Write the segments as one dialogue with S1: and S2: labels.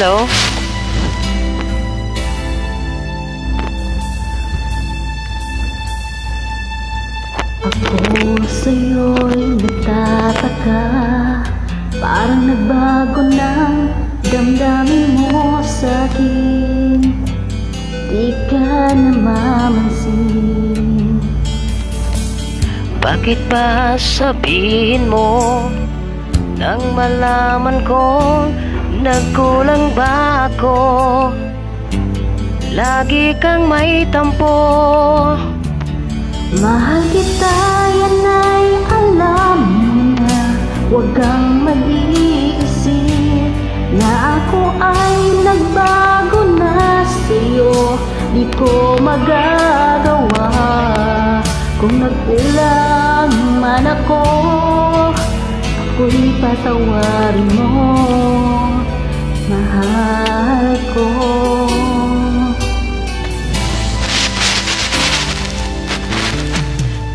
S1: Hello?
S2: Ako sa'yo'y nagtataka, parang nagbago ng damdamin mo sa'kin. Di ka namamansin.
S1: Bakit ba sabihin mo nang malaman kong nagkulang ba ako? Lagi kang may tampo.
S2: Mahal kita, yan ay alam mo na. Huwag kang mag-iisip na ako ay nagbago na sa'yo. Di ko magagawa kung nagkulang man ako. Ako'y patawarin mo, mahal ko.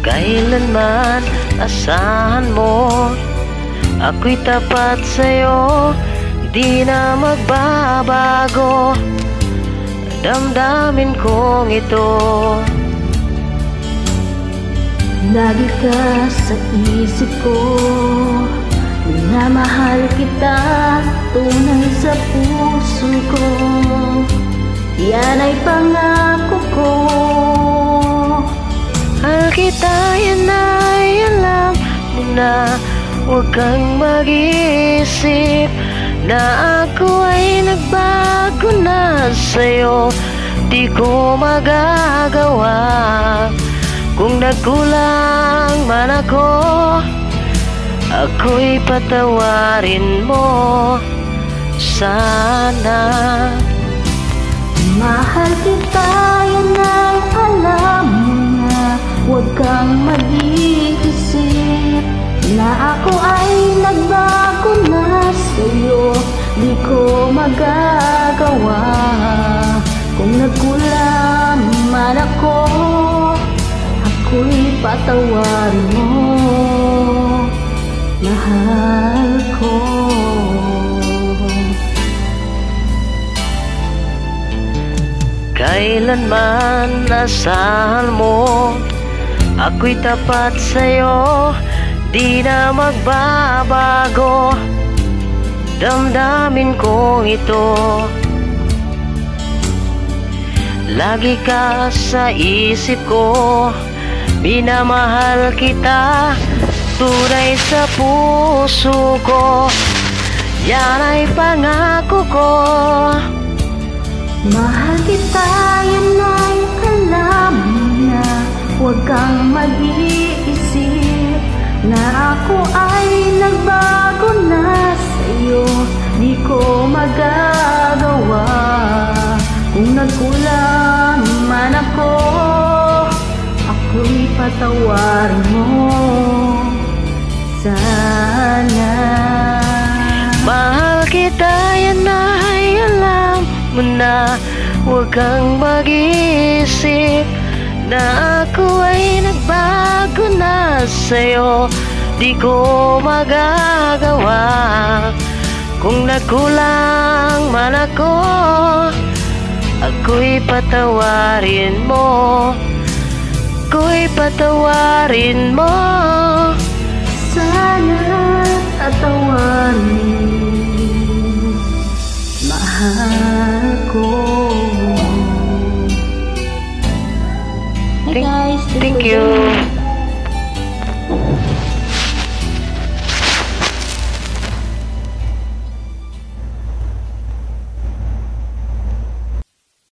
S1: Kailanman asahan mo, ako'y tapat sa'yo, di na magbabago damdamin kong ito.
S2: Lagi ka sa isip ko, minamahal kita, tunay sa puso ko. Yan ay pangako ko.
S1: Mahal kita, yan ay alam mo na. Huwag kang mag-iisip na ako ay nagbago na sa'yo. Di ko magagawa kung nagkulang man ako. Ako'y patawarin mo sana.
S2: Mahal kita, yan ay alam mo na. Huwag kang mag-iisip na ako ay nagbago na sa'yo. Di ko magagawa kung nagkulang man ako. Ako'y patawarin mo, mahal ko.
S1: Kailanman asahan mo, ako'y tapat sa'yo, di na magbabago damdamin kong ito. Lagi ka sa isip ko, minamahal kita, tunay sa puso ko. Yan ay pangako ko.
S2: Mahal kita, yan ay alam mo na. Huwag kang mag-iisip na ako ay nagbago na sa'yo. Di ko magagawa kung nagkulang man ako. Ako'y patawarin mo sana.
S1: Mahal kita, yan ay alam mo na. Huwag kang mag-iisip na ako ay nagbago na sa'yo. Di ko magagawa kung nagkulang man ako. Ako'y patawarin mo, ako'y patawarin mo
S2: sana. Tatawarin, mahal ko.
S1: Thank you.